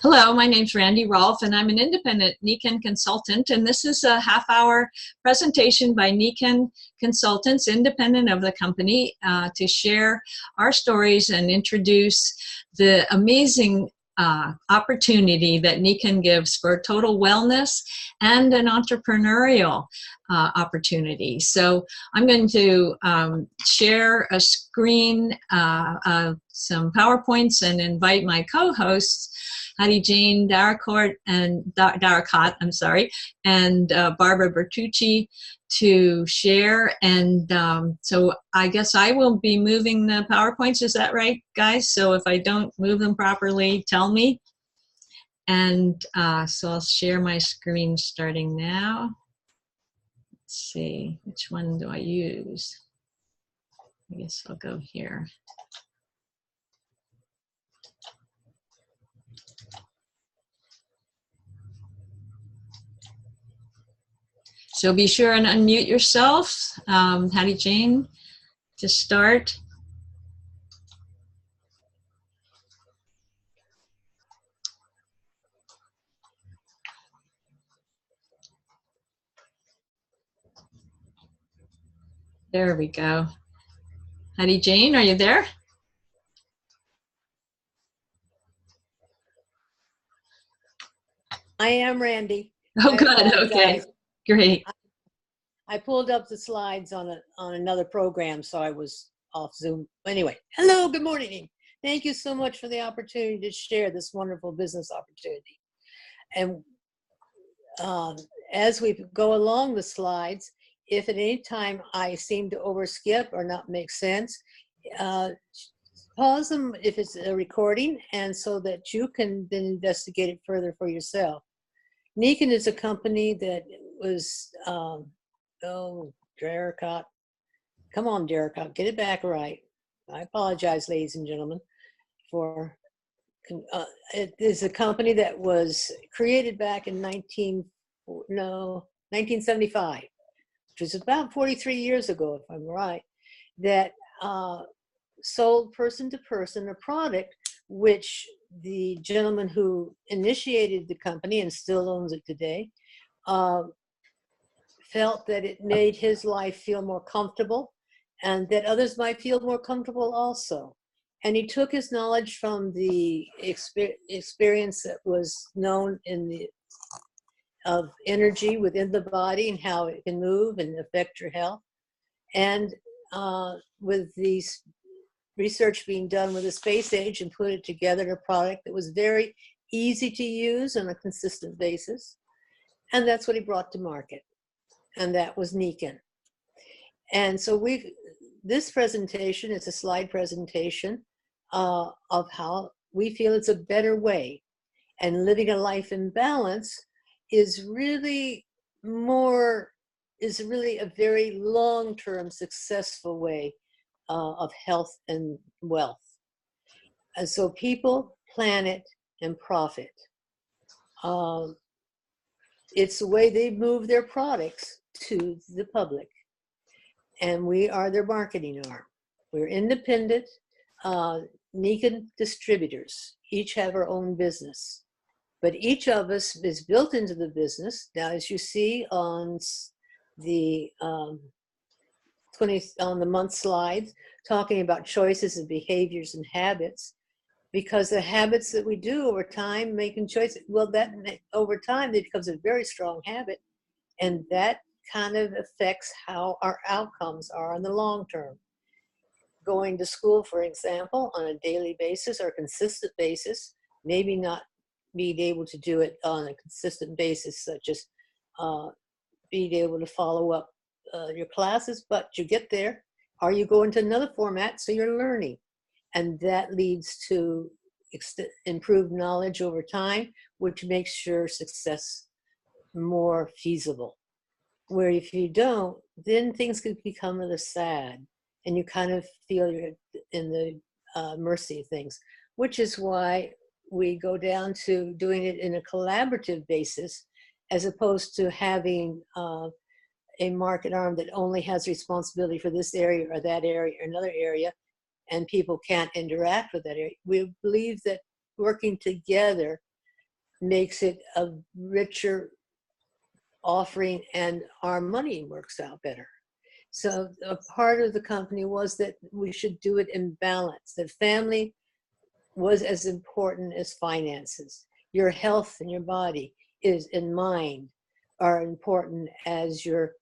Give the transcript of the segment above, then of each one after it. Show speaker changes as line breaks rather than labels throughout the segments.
Hello, my name's Randy Rolfe, and I'm an independent Nikken consultant, and this is a half-hour presentation by Nikken consultants, independent of the company, to share our stories and introduce the amazing opportunity that Nikken gives for total wellness and an entrepreneurial opportunity. So I'm going to share a screen, some PowerPoints, and invite my co-hosts, Hattiejane Darakat, I'm sorry, and Barbara Bertucci to share. And so I guess I will be moving the PowerPoints. Is that right, guys? So if I don't move them properly, tell me. And so I'll share my screen starting now. Let's see, which one do I use? I guess I'll go here. So be sure and unmute yourself, Hattiejane, to start. There we go. Hattiejane, are you there?
I am, Randy.
Oh, good. Okay, great.
I pulled up the slides on another program, so I was off Zoom. Anyway, hello, good morning. Thank you so much for the opportunity to share this wonderful business opportunity. And as we go along the slides, if at any time I seem to overskip or not make sense, pause them if it's a recording, and so that you can then investigate it further for yourself. Nikken is a company that was, oh, Darakat. Come on, Darakat, get it back right. I apologize, ladies and gentlemen, for, it is a company that was created back in 1975, which was about 43 years ago, if I'm right, that sold person to person a product which the gentleman who initiated the company and still owns it today felt that it made his life feel more comfortable and that others might feel more comfortable also. And he took his knowledge from the experience that was known in the of energy within the body and how it can move and affect your health. And with these research being done with the space age, and put it together in a product that was very easy to use on a consistent basis. And that's what he brought to market. And that was Nikken. And so this presentation is a slide presentation of how we feel it's a better way. And living a life in balance is really a very long-term successful way of health and wealth. And so people, planet, and profit. It's the way they move their products to the public. And we are their marketing arm. We're independent Nikken distributors. Each have our own business. But each of us is built into the business. Now, as you see on the on the month slides, talking about choices and behaviors and habits, because the habits that we do over time, making choices, well, that over time, it becomes a very strong habit, and that kind of affects how our outcomes are in the long term. Going to school, for example, on a daily basis or consistent basis, maybe not being able to do it on a consistent basis, such as being able to follow up your classes, but you get there, or you go into another format, so you're learning. And that leads to improved knowledge over time, which makes your success more feasible. Where if you don't, then things could become rather sad, and you kind of feel you're in the mercy of things, which is why we go down to doing it in a collaborative basis, as opposed to having a market arm that only has responsibility for this area or that area or another area, and people can't interact with that area. We believe that working together makes it a richer offering, and our money works out better. So a part of the company was that we should do it in balance, that family was as important as finances. Your health and your body is in mind are important as your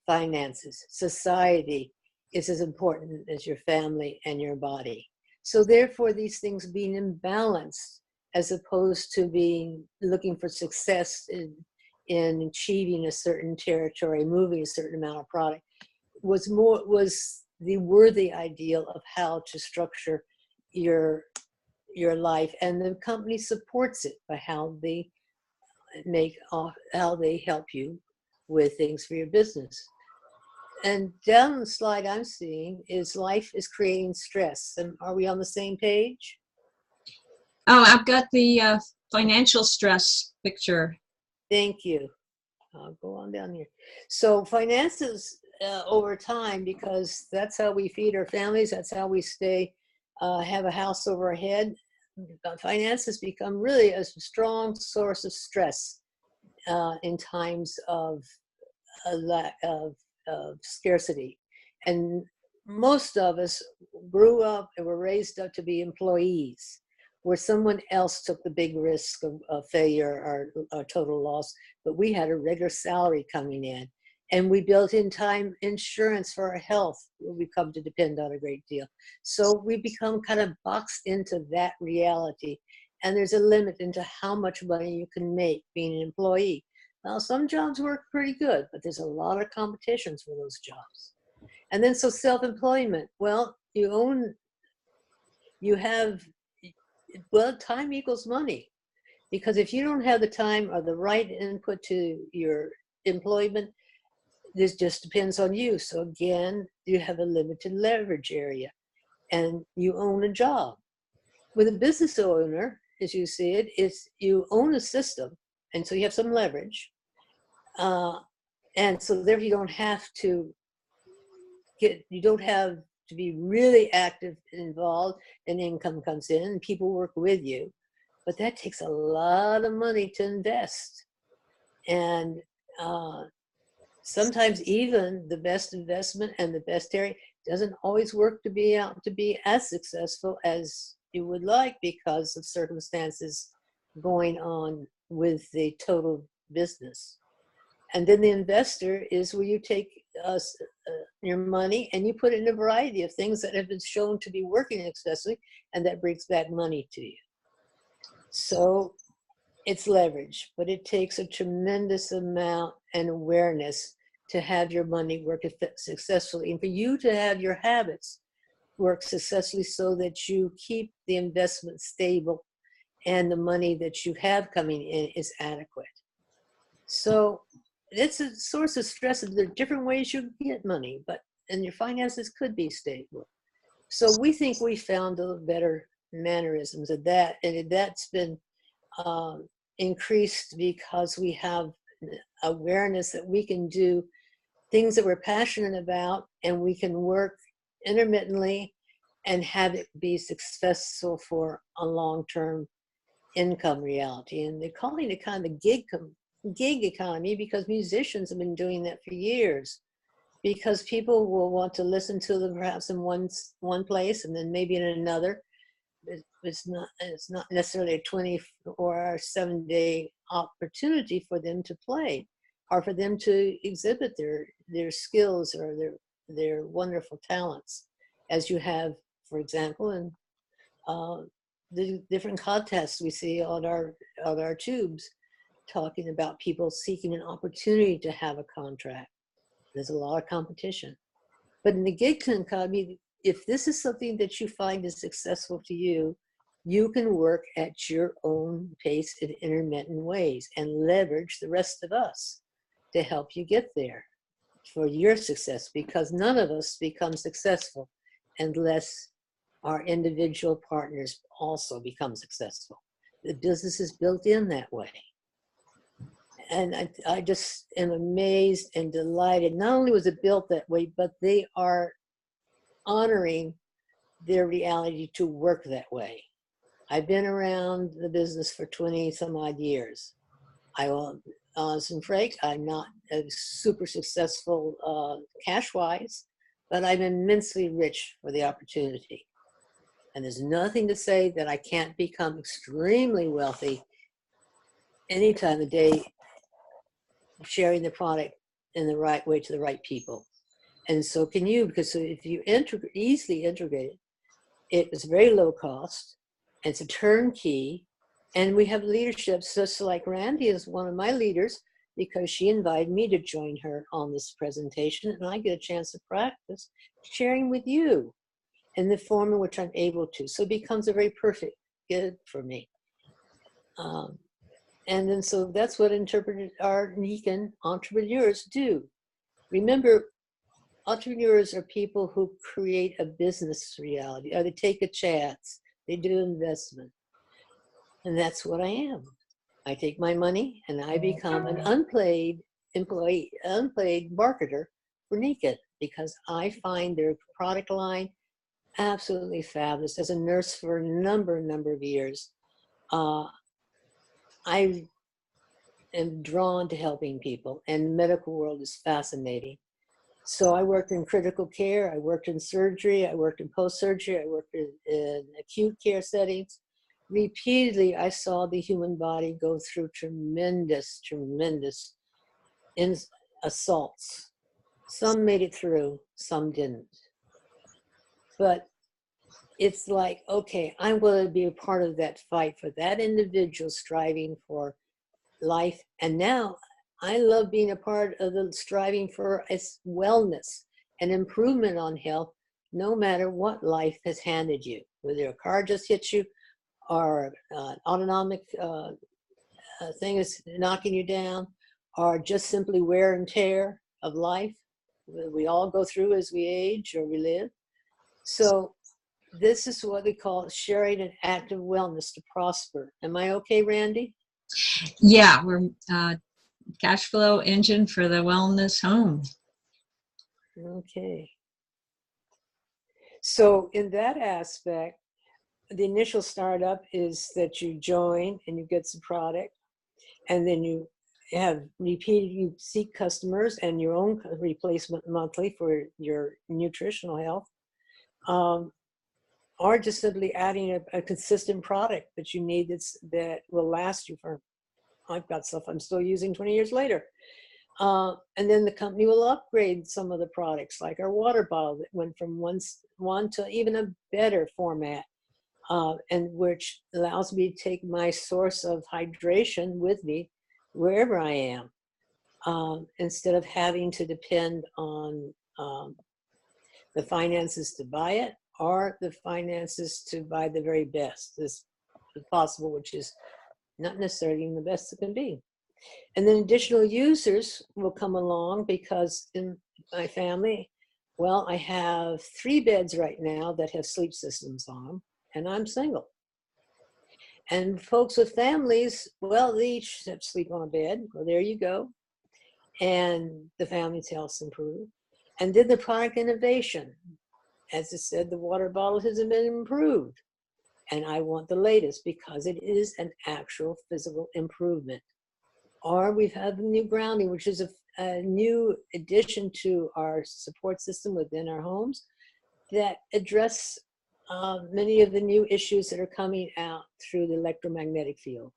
finances. Society is as important as your family and your body. So therefore, these things being in balance, as opposed to being looking for success in achieving a certain territory, moving a certain amount of product, was the worthy ideal of how to structure your life. And the company supports it by how they help you with things for your business. And down the slide I'm seeing is life is creating stress. And are we on the same page?
Oh, I've got the financial stress picture.
Thank you. I'll go on down here. So finances over time, because that's how we feed our families, that's how we stay, have a house over our head. Finances become really a strong source of stress in times of a lack of scarcity. And most of us grew up and were raised up to be employees, where someone else took the big risk of failure or total loss, but we had a regular salary coming in. And we built in time insurance for our health. We come to depend on a great deal. So we become kind of boxed into that reality. And there's a limit into how much money you can make being an employee. Now, some jobs work pretty good, but there's a lot of competitions for those jobs. And then so self-employment, well, time equals money. Because if you don't have the time or the right input to your employment, this just depends on you. So again, you have a limited leverage area and you own a job. With a business owner, as you see it, is you own a system, and so you have some leverage. And so therefore you don't have to be really active and involved, and income comes in and people work with you. But that takes a lot of money to invest. And sometimes even the best investment and the best area doesn't always work to be as successful as you would like because of circumstances going on with the total business. And then the investor is where you take your money and you put it in a variety of things that have been shown to be working successfully, and that brings back money to you. So it's leverage, but it takes a tremendous amount and awareness to have your money work successfully, and for you to have your habits work successfully so that you keep the investment stable and the money that you have coming in is adequate. So it's a source of stress. There are different ways you get money, and your finances could be stable. So we think we found a better mannerisms of that, and that's been increased because we have awareness that we can do things that we're passionate about, and we can work intermittently and have it be successful for a long-term income reality. And they're calling it kind of the gig economy because musicians have been doing that for years, because people will want to listen to them perhaps in one place and then maybe in another. It's not necessarily a 24 or 7-day opportunity for them to play or for them to exhibit their skills or their wonderful talents, as you have, for example, in the different contests we see on our tubes, talking about people seeking an opportunity to have a contract. There's a lot of competition. But in the gig economy, if this is something that you find is successful to you, you can work at your own pace in intermittent ways and leverage the rest of us to help you get there for your success, because none of us become successful unless our individual partners also become successful. The business is built in that way. And I just am amazed and delighted. Not only was it built that way, but they are honoring their reality to work that way. I've been around the business for 20 some odd years. I will, honest and frank, I'm not super successful cash-wise, but I'm immensely rich for the opportunity. And there's nothing to say that I can't become extremely wealthy any time of day, sharing the product in the right way to the right people. And so can you, because if you easily integrate it, it's very low cost, and it's a turnkey, and we have leadership, just like Randy is one of my leaders, because she invited me to join her on this presentation, and I get a chance to practice sharing with you in the form in which I'm able to. So it becomes a very perfect good for me. And then so that's what our Nikken entrepreneurs do. Remember, entrepreneurs are people who create a business reality, or they take a chance, they do investment. And that's what I am. I take my money and I become an unpaid marketer for Nikken, because I find their product line absolutely fabulous. As a nurse for a number of years, I am drawn to helping people, and the medical world is fascinating. So I worked in critical care, I worked in surgery, I worked in post-surgery, I worked in acute care settings. Repeatedly, I saw the human body go through tremendous assaults. Some made it through, some didn't. But it's like, okay, I'm going to be a part of that fight for that individual striving for life. And now I love being a part of the striving for its wellness and improvement on health, no matter what life has handed you, whether a car just hits you or an autonomic thing is knocking you down, or just simply wear and tear of life we all go through as we age or we live. So this is what we call sharing an active wellness to prosper. Am I okay, Randy?
Yeah, we're cash flow engine for the wellness home.
Okay. So in that aspect, the initial startup is that you join and you get some product, and then you you seek customers and your own replacement monthly for your nutritional health, or just simply adding a consistent product that you need that will last you for, I've got stuff I'm still using 20 years later. And then the company will upgrade some of the products, like our water bottle that went from one to even a better format, and which allows me to take my source of hydration with me wherever I am, instead of having to depend on the finances to buy it, or the finances to buy the very best as possible, which is not necessarily even the best it can be. And then additional users will come along, because in my family, well, I have 3 beds right now that have sleep systems on them, and I'm single. And folks with families, well, they each have to sleep on a bed. Well, there you go. And the family's health's improved. And then the product innovation. As I said, the water bottle has been improved. And I want the latest, because it is an actual physical improvement. Or we've had the new grounding, which is a new addition to our support system within our homes that address many of the new issues that are coming out through the electromagnetic field.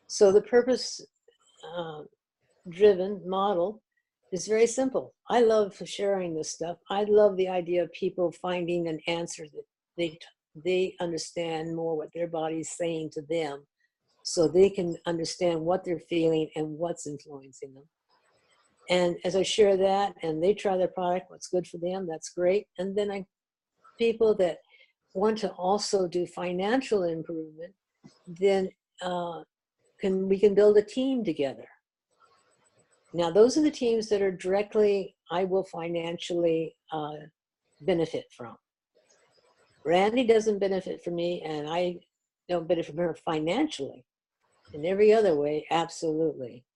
So the purpose-driven model is very simple. I love sharing this stuff. I love the idea of people finding an answer that they understand more what their body's saying to them, so they can understand what they're feeling and what's influencing them. And as I share that and they try their product, what's good for them, that's great. And then people that want to also do financial improvement, then we can build a team together. Now, those are the teams that are directly, I will financially benefit from. Randy doesn't benefit from me, and I don't benefit from her financially. In every other way, absolutely.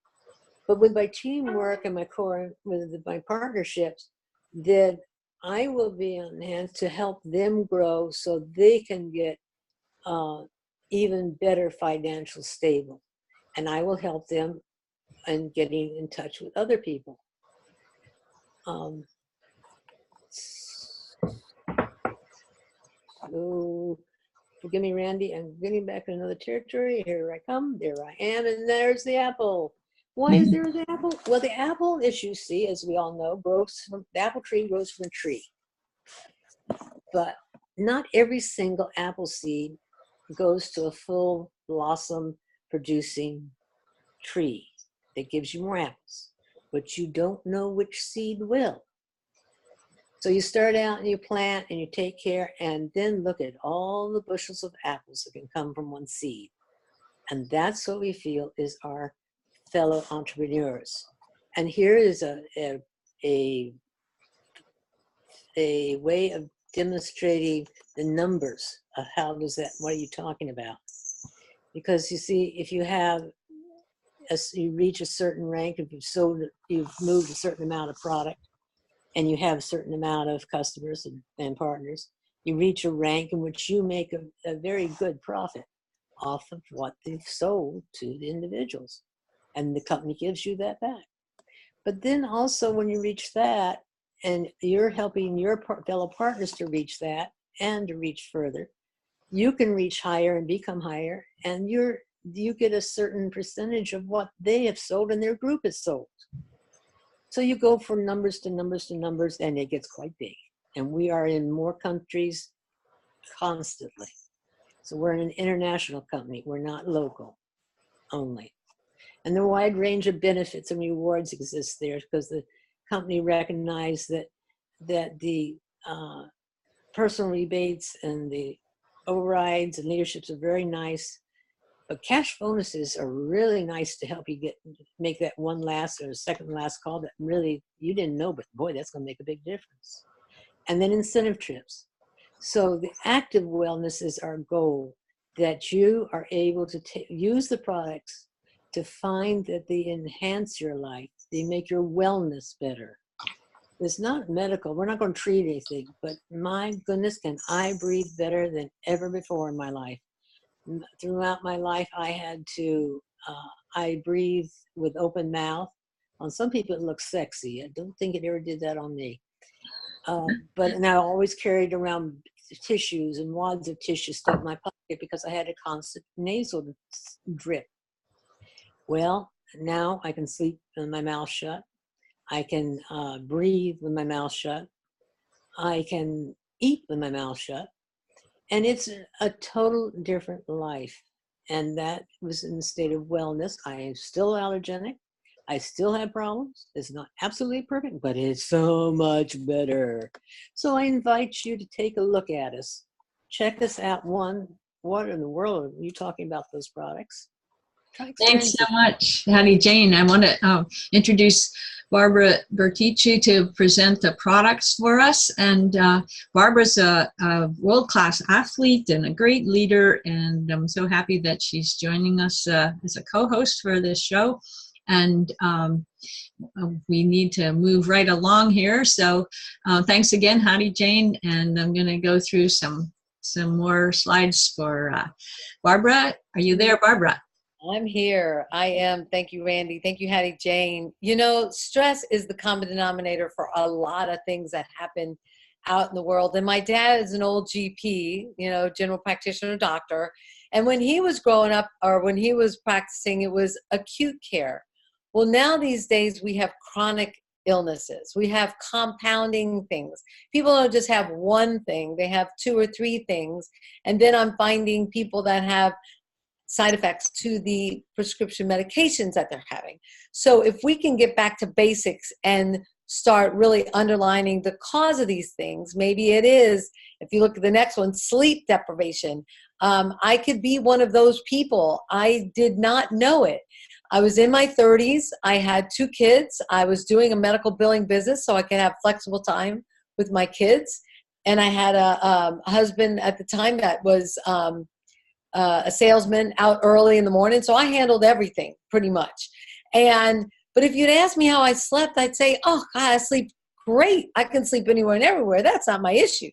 But with my teamwork and with my partnerships, that I will be on hand to help them grow, so they can get even better financial stable. And I will help them in getting in touch with other people. So forgive me, Randy, I'm getting back in another territory. Here I come, there I am, and there's the apple. Why is there the apple? Well, the apple, as you see, as we all know, the apple tree grows from a tree. But not every single apple seed goes to a full blossom producing tree that gives you more apples, but you don't know which seed will. So you start out and you plant and you take care, and then look at all the bushels of apples that can come from one seed. And that's what we feel is our fellow entrepreneurs. And here is a way of demonstrating the numbers of how does that, what are you talking about? Because you see, if you have, as you reach a certain rank, if you've moved a certain amount of product, and you have a certain amount of customers and partners, you reach a rank in which you make a very good profit off of what they've sold to the individuals. And the company gives you that back. But then also when you reach that, and you're helping your fellow partners to reach that and to reach further, you can reach higher and become higher, and you get a certain percentage of what they have sold and their group has sold. So you go from numbers to numbers to numbers, and it gets quite big. And we are in more countries constantly. So we're an international company. We're not local only. And the wide range of benefits and rewards exist there because the company recognized that the personal rebates and the overrides and leaderships are very nice. But cash bonuses are really nice to help you make that one last or second last call that really you didn't know, but boy, that's going to make a big difference. And then incentive trips. So the active wellness is our goal, that you are able to use the products to find that they enhance your life. They make your wellness better. It's not medical. We're not going to treat anything, but my goodness, can I breathe better than ever before in my life. Throughout my life, I had to, I breathe with open mouth. On some people, it looks sexy. I don't think it ever did that on me. And I always carried around tissues and wads of tissue stuck in my pocket because I had a constant nasal drip. Well, now I can sleep with my mouth shut. I can breathe with my mouth shut. I can eat with my mouth shut. And it's a total different life. And that was in the state of wellness. I am still allergenic. I still have problems. It's not absolutely perfect, but it's so much better. So I invite you to take a look at us. Check us out. What in the world are you talking about those products?
Thanks so much, Hattiejane. I want to introduce Barbara Berticci to present the products for us. And Barbara's a world-class athlete and a great leader, and I'm so happy that she's joining us as a co-host for this show. And we need to move right along here. So thanks again, Hattiejane. And I'm going to go through some more slides for Barbara. Are you there, Barbara?
I'm here. I am. Thank you, Randy. Thank you, Hattiejane. You know, stress is the common denominator for a lot of things that happen out in the world. And my dad is an old GP, you know, general practitioner, doctor. And when he was growing up, or when he was practicing, it was acute care. Well, now these days we have chronic illnesses. We have compounding things. People don't just have one thing. They have 2 or 3 things. And then I'm finding people that have side effects to the prescription medications that they're having. So if we can get back to basics and start really underlining the cause of these things, maybe it is, if you look at the next one, sleep deprivation. I could be one of those people. I did not know it. I was in my 30s. I had 2 kids. I was doing a medical billing business so I could have flexible time with my kids. And I had a husband at the time that was a salesman out early in the morning. So I handled everything pretty much. But if you'd ask me how I slept, I'd say, oh God, I sleep great. I can sleep anywhere and everywhere. That's not my issue.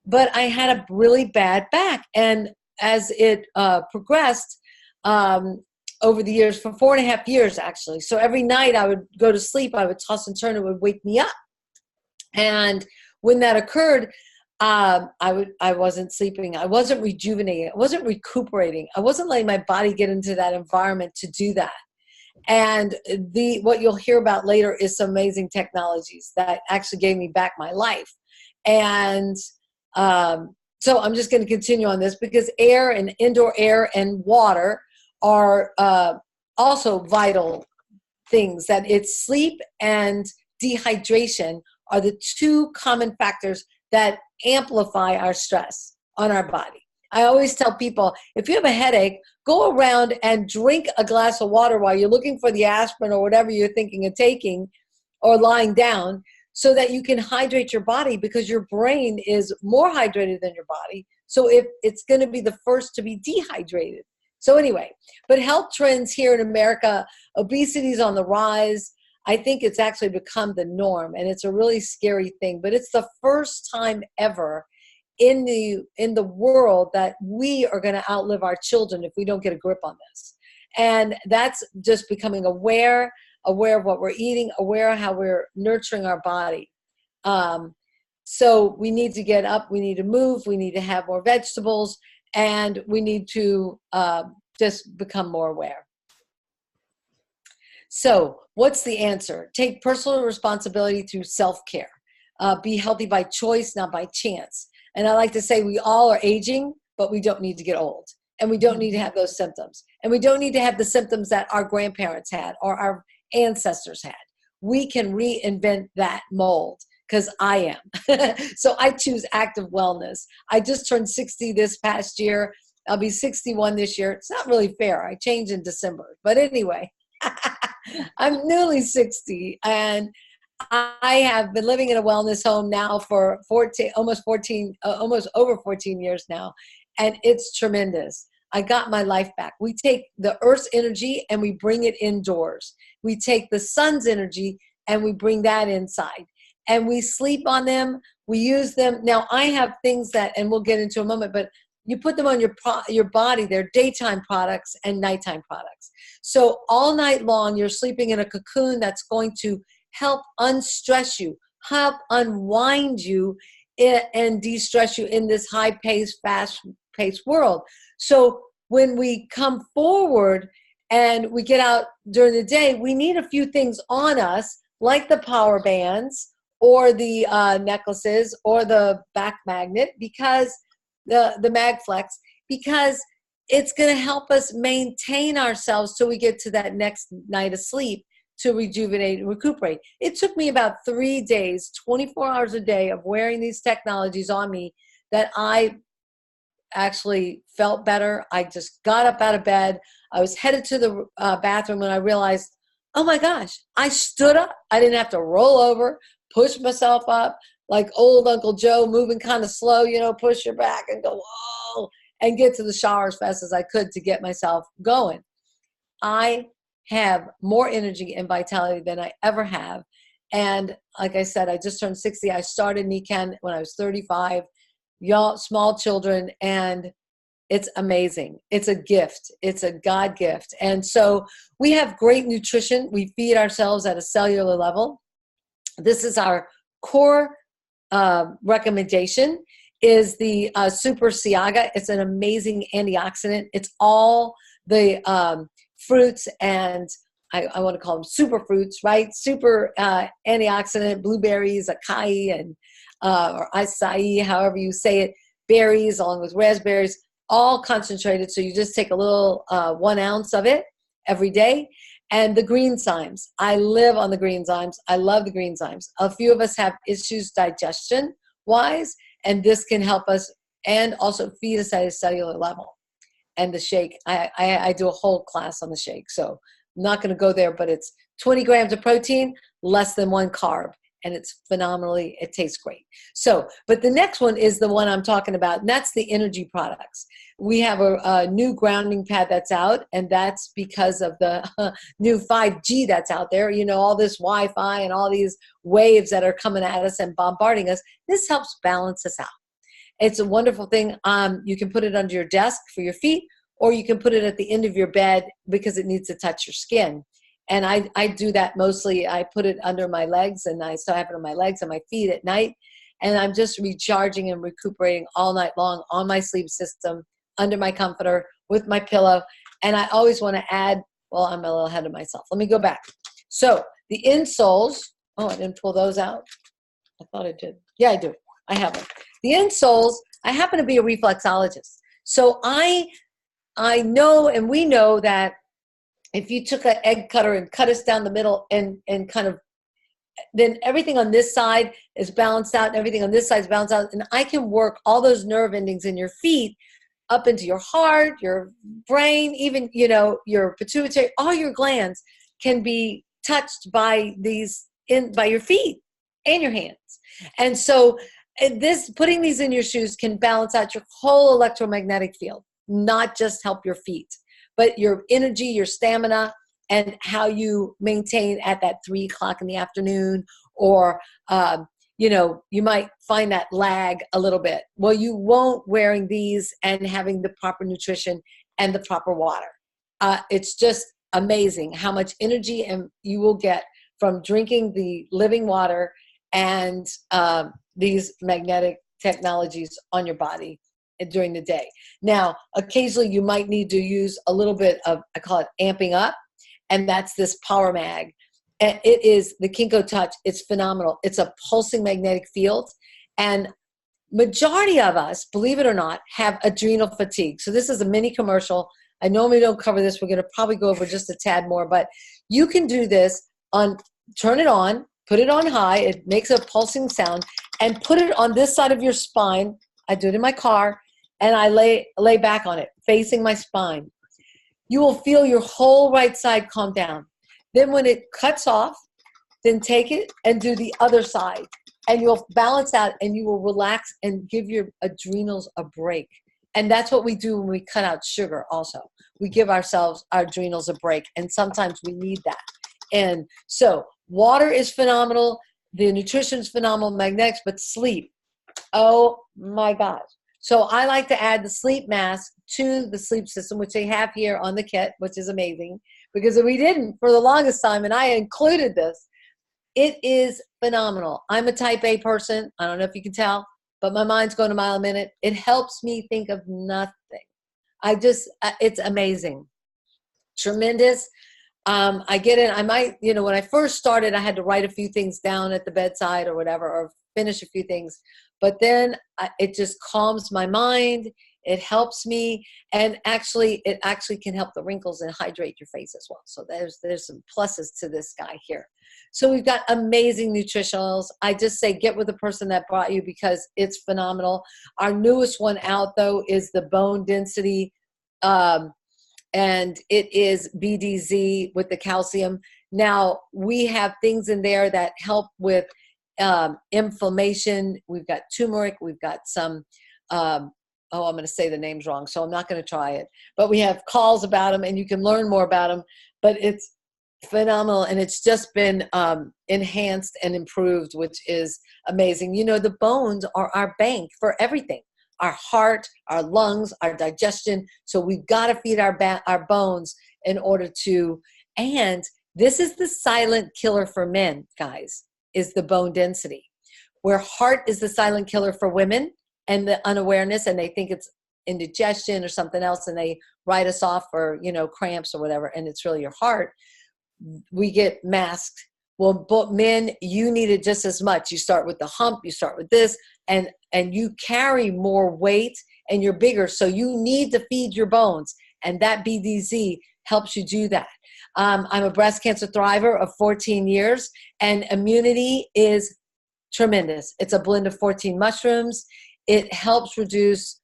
But I had a really bad back. And as it progressed over the years, for 4.5 years actually. So every night I would go to sleep, I would toss and turn, it would wake me up. And when that occurred, I wasn't sleeping, I wasn't rejuvenating, I wasn't recuperating, I wasn't letting my body get into that environment to do that. And what you'll hear about later is some amazing technologies that actually gave me back my life. And so I'm just going to continue on this, because air and indoor air and water are also vital things. That it's sleep and dehydration are the two common factors that amplify our stress on our body. I always tell people, if you have a headache, go around and drink a glass of water while you're looking for the aspirin or whatever you're thinking of taking, or lying down, so that you can hydrate your body, because your brain is more hydrated than your body. So if it's going to be the first to be dehydrated. So anyway, but health trends here in America, obesity is on the rise. I think it's actually become the norm, and it's a really scary thing, but it's the first time ever in the world that we are going to outlive our children if we don't get a grip on this. And that's just becoming aware of what we're eating, aware of how we're nurturing our body. So we need to get up, we need to move, we need to have more vegetables, and we need to just become more aware. So what's the answer? Take personal responsibility through self-care. Be healthy by choice, not by chance. And I like to say we all are aging, but we don't need to get old. And we don't need to have those symptoms. And we don't need to have the symptoms that our grandparents had or our ancestors had. We can reinvent that mold, because I am. So I choose active wellness. I just turned 60 this past year. I'll be 61 this year. It's not really fair. I change in December. But anyway, I'm newly 60, and I have been living in a wellness home now for almost over 14 years now, and it's tremendous. I got my life back. We take the earth's energy and we bring it indoors. We take the sun's energy and we bring that inside, and we sleep on them. We use them. Now I have things that, and we'll get into a moment, but you put them on your body. They're daytime products and nighttime products. So all night long, you're sleeping in a cocoon that's going to help unstress you, help unwind you, and de-stress you in this high-paced, fast-paced world. So when we come forward and we get out during the day, we need a few things on us, like the power bands or the necklaces or the back magnet, because the MagFlex, because it's going to help us maintain ourselves till we get to that next night of sleep to rejuvenate and recuperate. It took me about 3 days, 24 hours a day of wearing these technologies on me, that I actually felt better. I just got up out of bed. I was headed to the bathroom when I realized, oh my gosh, I stood up. I didn't have to roll over, push myself up like old Uncle Joe, moving kind of slow, push your back and go, whoa, and get to the shower as fast as I could to get myself going. I have more energy and vitality than I ever have. And like I said, I just turned 60. I started Nikken when I was 35, small children, and it's amazing. It's a gift. It's a God gift. And so we have great nutrition. We feed ourselves at a cellular level. This is our core recommendation, is the Super Siaga. It's an amazing antioxidant. It's all the fruits, and I want to call them super fruits, right? Super antioxidant, blueberries, acai, and or acai, however you say it, berries along with raspberries, all concentrated. So you just take a little 1 ounce of it every day. And the green zymes. I live on the green zymes. I love the green zymes. A few of us have issues digestion-wise, and this can help us and also feed us at a cellular level. And the shake, I do a whole class on the shake, so I'm not going to go there, but it's 20 grams of protein, less than 1 carb, and it's phenomenally, it tastes great. So, but the next one is the one I'm talking about, and that's the energy products. We have a new grounding pad that's out, and that's because of the new 5G that's out there, all this Wi-Fi and all these waves that are coming at us and bombarding us. This helps balance us out. It's a wonderful thing. You can put it under your desk for your feet, or you can put it at the end of your bed because it needs to touch your skin. And I do that mostly. I put it under my legs, and I still have it on my legs and my feet at night. And I'm just recharging and recuperating all night long on my sleep system, under my comforter, with my pillow. And I always want to add, well, I'm a little ahead of myself. Let me go back. So the insoles, oh, I didn't pull those out. I thought I did. Yeah, I do. I have them. The insoles, I happen to be a reflexologist. So I know, and we know that if you took an egg cutter and cut us down the middle and kind of, then everything on this side is balanced out and everything on this side is balanced out. And I can work all those nerve endings in your feet up into your heart, your brain, even, you know, your pituitary, all your glands can be touched by these by your feet and your hands. And so putting these in your shoes can balance out your whole electromagnetic field, not just help your feet, but your energy, your stamina, and how you maintain at that 3 o'clock in the afternoon, or, you know, you might find that lag a little bit. Well, you won't wearing these and having the proper nutrition and the proper water. It's just amazing how much energy and you will get from drinking the living water and these magnetic technologies on your body during the day. Now, occasionally you might need to use a little bit of, I call it amping up, and that's this Power Mag. And it is the Kinko Touch. It's phenomenal. It's a pulsing magnetic field, and majority of us, believe it or not, have adrenal fatigue. So this is a mini commercial. I normally don't cover this. We're going to probably go over just a tad more, but you can do this on, turn it on, put it on high. It makes a pulsing sound, and put it on this side of your spine. I do it in my car, and I lay back on it, facing my spine. You will feel your whole right side calm down. Then when it cuts off, then take it and do the other side, and you'll balance out and you will relax and give your adrenals a break. And that's what we do when we cut out sugar also. We give ourselves, our adrenals, a break, and sometimes we need that. And so water is phenomenal. The nutrition is phenomenal, magnetics, but sleep, oh my gosh. So I like to add the sleep mask to the sleep system, which they have here on the kit, which is amazing, because we didn't for the longest time, and I included this. It is phenomenal. I'm a type A person. I don't know if you can tell, but my mind's going a mile a minute. It helps me think of nothing. It's amazing. Tremendous. I get in, I might, you know, when I first started, I had to write a few things down at the bedside or whatever, or finish a few things. But then it just calms my mind. It helps me. And actually, it actually can help the wrinkles and hydrate your face as well. So there's some pluses to this guy here. So we've got amazing nutritionals. I just say get with the person that brought you, because it's phenomenal. Our newest one out, though, is the bone density, and it is BDZ with the calcium. Now, we have things in there that help with inflammation. We've got turmeric. We've got some, I'm going to say the names wrong, so I'm not going to try it. But we have calls about them, and you can learn more about them. But it's phenomenal, and it's just been enhanced and improved, which is amazing. You know, the bones are our bank for everything. Our heart, our lungs, our digestion. So we've got to feed our bones in order to, and this is the silent killer for men, guys, is the bone density. Where heart is the silent killer for women and the unawareness, and they think it's indigestion or something else, and they write us off for, you know, cramps or whatever, and it's really your heart. We get masked. Well, but men, you need it just as much. You start with the hump, you start with this, and you carry more weight, and you're bigger, so you need to feed your bones, and that BDZ helps you do that. I'm a breast cancer thriver of 14 years, and immunity is tremendous. It's a blend of 14 mushrooms. It helps reduce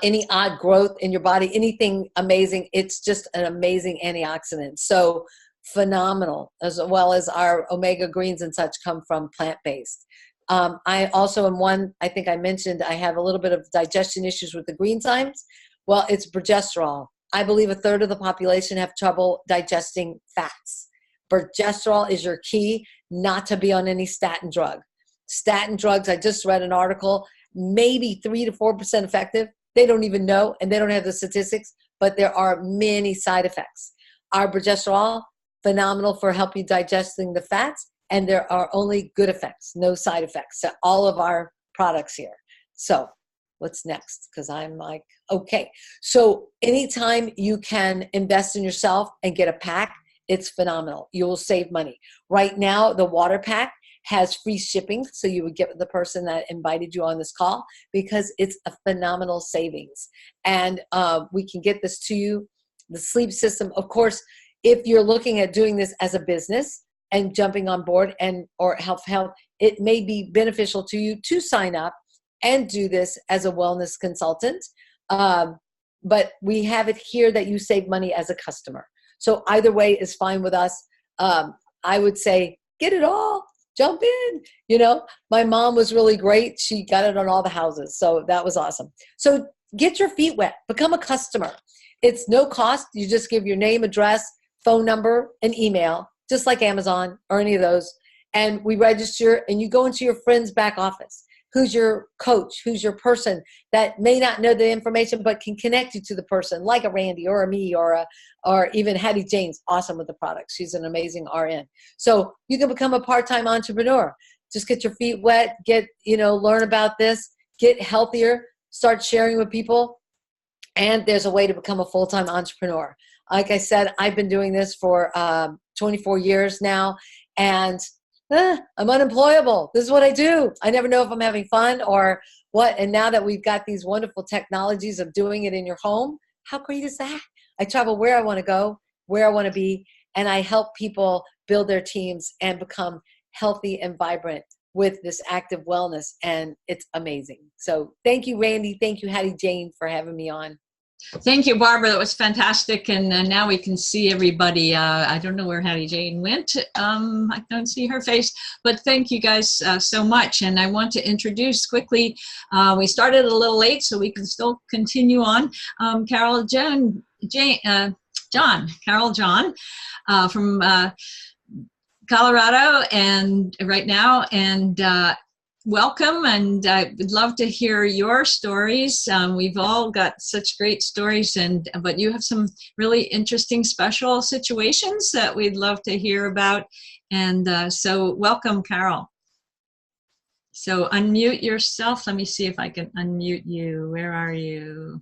any odd growth in your body, anything amazing. It's just an amazing antioxidant. So phenomenal, as well as our omega greens and such come from plant-based. I also am one, I think I mentioned, I have a little bit of digestion issues with the green times. Well, it's progesterol. I believe 1/3 of the population have trouble digesting fats. Progesterol is your key, not to be on any statin drug. Statin drugs, I just read an article maybe 3 to 4% effective. They don't even know, and they don't have the statistics, but there are many side effects. Our progesterol, phenomenal for help you digesting the fats, and there are only good effects, no side effects to all of our products here. So what's next? Because I'm like, okay. So anytime you can invest in yourself and get a pack, it's phenomenal. You will save money. Right now, the water pack has free shipping, so you would get the person that invited you on this call, because it's a phenomenal savings. And we can get this to you. The sleep system, of course, if you're looking at doing this as a business and jumping on board and or health, it may be beneficial to you to sign up and do this as a wellness consultant. But we have it here that you save money as a customer. So either way is fine with us. I would say, get it all, jump in. You know, my mom was really great. She got it on all the houses. So that was awesome. So get your feet wet, become a customer. It's no cost. You just give your name, address, phone number, and email, just like Amazon or any of those. And we register, and you go into your friend's back office. Who's your coach? Who's your person that may not know the information but can connect you to the person, like a Randy or a me or even Hattiejane's awesome with the product. She's an amazing RN. So you can become a part-time entrepreneur. Just get your feet wet, learn about this, get healthier, start sharing with people. And there's a way to become a full-time entrepreneur. Like I said, I've been doing this for 24 years now, and I'm unemployable. This is what I do. I never know if I'm having fun or what. And now that we've got these wonderful technologies of doing it in your home, how great is that? I travel where I want to go, where I want to be, and I help people build their teams and become healthy and vibrant with this active wellness, and it's amazing. So thank you, Randy. Thank you, Hattiejane, for having me on.
Thank you, Barbara. That was fantastic. And now we can see everybody. I don't know where Hattiejane went. I don't see her face. But thank you guys so much. And I want to introduce quickly, we started a little late, so we can still continue on. Carol John from Colorado, and right now, and welcome, and I would love to hear your stories. We've all got such great stories, but you have some really interesting, special situations that we'd love to hear about. And so welcome, Carol. So unmute yourself. Let me see if I can unmute you. Where are you?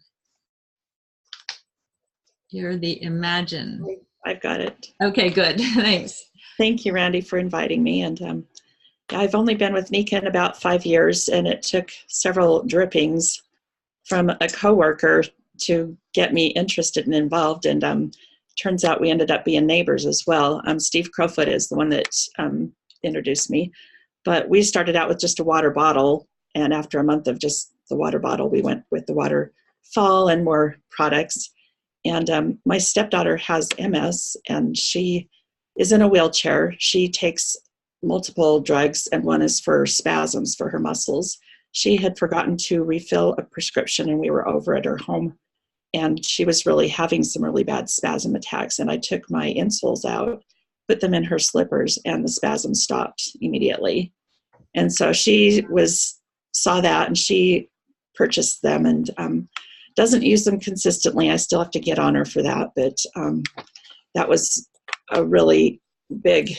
You're the Imagine.
I've got it.
Okay, good. Thanks.
Thank you, Randy, for inviting me. And I've only been with Nikken about 5 years, and it took several drippings from a coworker to get me interested and involved. And turns out we ended up being neighbors as well. Steve Crowfoot is the one that introduced me. But we started out with just a water bottle, and after a month of just the water bottle, we went with the waterfall and more products. And my stepdaughter has MS, and she is in a wheelchair. She takes multiple drugs, and one is for spasms for her muscles. She had forgotten to refill a prescription, and we were over at her home, and she was really having some really bad spasm attacks. And I took my insoles out, put them in her slippers, and the spasm stopped immediately. And so she saw that, and she purchased them, and doesn't use them consistently. I still have to get on her for that, but that was a really big,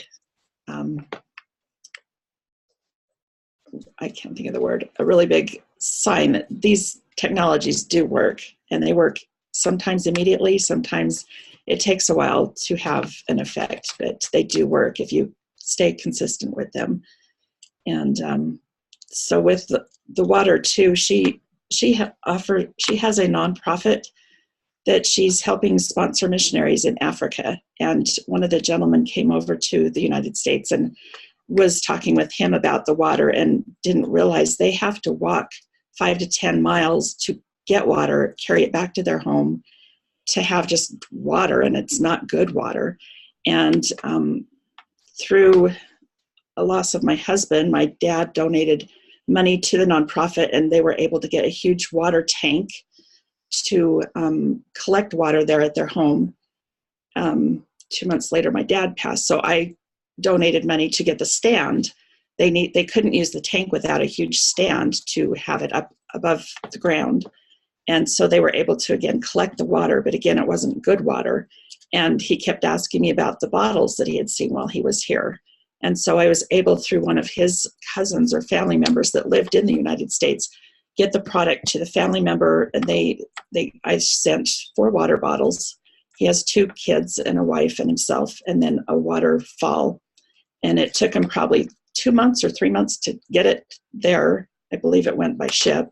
I can't think of the word, a really big sign that these technologies do work, and they work sometimes immediately, sometimes it takes a while to have an effect, but they do work if you stay consistent with them. And so with the water too, she has a nonprofit that she's helping sponsor missionaries in Africa. And one of the gentlemen came over to the United States and was talking with him about the water, and didn't realize they have to walk 5 to 10 miles to get water, carry it back to their home to have just water, and it's not good water. And through a loss of my husband, my dad donated money to the nonprofit, and they were able to get a huge water tank to collect water there at their home. 2 months later, my dad passed, so I donated money to get the stand they couldn't use the tank without a huge stand to have it up above the ground. And so they were able to, again, collect the water, but again, it wasn't good water. And he kept asking me about the bottles that he had seen while he was here. And so I was able, through one of his cousins or family members that lived in the United States, get the product to the family member. And I sent 4 water bottles. He has 2 kids and a wife and himself, and then a waterfall. And it took him probably 2 months or 3 months to get it there. I believe it went by ship.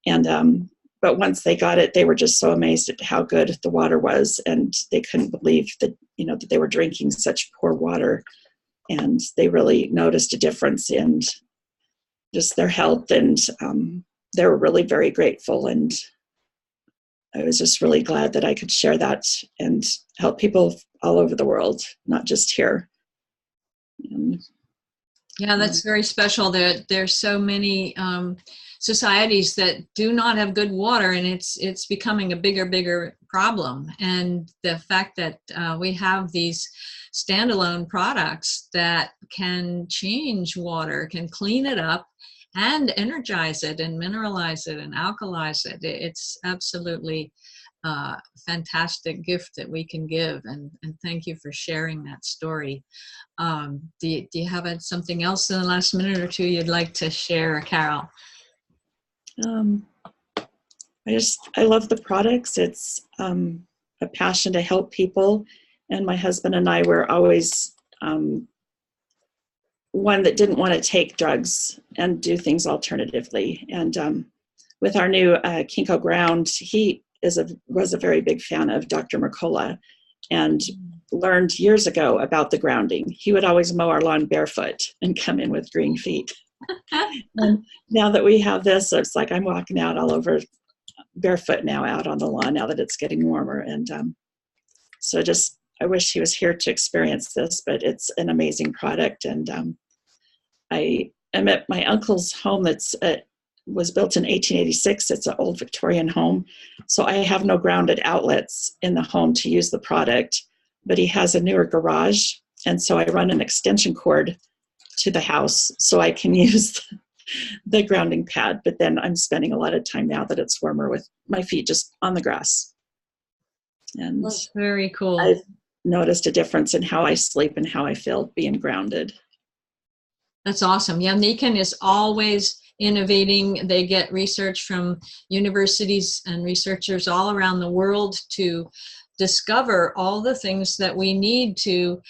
And but once they got it, they were just so amazed at how good the water was, and they couldn't believe that, that they were drinking such poor water. And they really noticed a difference in just their health, and they were really very grateful. And I was just really glad that I could share that and help people all over the world, not just here.
Yeah, that's very special. There's so many societies that do not have good water, and it's becoming a bigger problem. And the fact that we have these standalone products that can change water, can clean it up, and energize it, and mineralize it, and alkalize it, it's absolutely fantastic gift that we can give. And thank you for sharing that story. Do you have something else in the last minute or two you'd like to share, Carol?
I love the products. It's a passion to help people. And my husband and I were always one that didn't want to take drugs and do things alternatively. And with our new Kinko ground, he was a very big fan of Dr. Mercola, and learned years ago about the grounding. He would always mow our lawn barefoot and come in with green feet. And now that we have this, it's like I'm walking out all over barefoot now out on the lawn now that it's getting warmer. And so I wish he was here to experience this, but it's an amazing product. And I am at my uncle's home that's was built in 1886. It's an old Victorian home. So I have no grounded outlets in the home to use the product, but he has a newer garage. And so I run an extension cord to the house so I can use the grounding pad. But then I'm spending a lot of time now that it's warmer with my feet just on the grass. And
that's very cool.
I've noticed a difference in how I sleep and how I feel being grounded.
That's awesome. Yeah, Nikken is always innovating. They get research from universities and researchers all around the world to discover all the things that we need to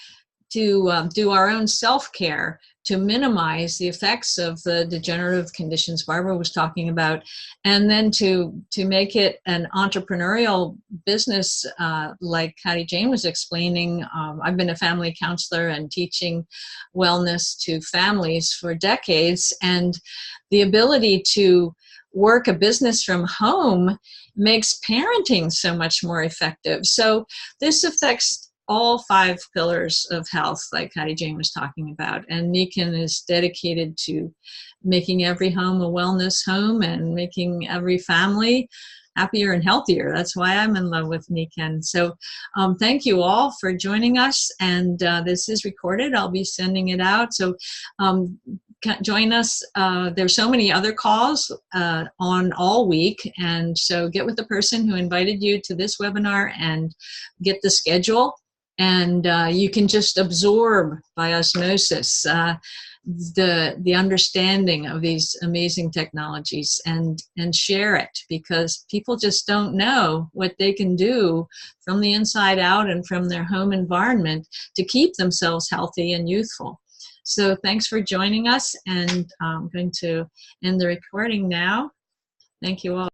do our own self-care to minimize the effects of the degenerative conditions Barbara was talking about, and then to make it an entrepreneurial business, like Hattiejane was explaining. I've been a family counselor and teaching wellness to families for decades, and the ability to work a business from home makes parenting so much more effective. So this affects all 5 pillars of health, like Hattiejane was talking about. And Nikken is dedicated to making every home a wellness home and making every family happier and healthier. That's why I'm in love with Nikken. So thank you all for joining us. And this is recorded. I'll be sending it out. So join us. There's so many other calls on all week. And so get with the person who invited you to this webinar and get the schedule. And you can just absorb by osmosis the understanding of these amazing technologies and share it, because people just don't know what they can do from the inside out and from their home environment to keep themselves healthy and youthful. So thanks for joining us, and I'm going to end the recording now. Thank you all.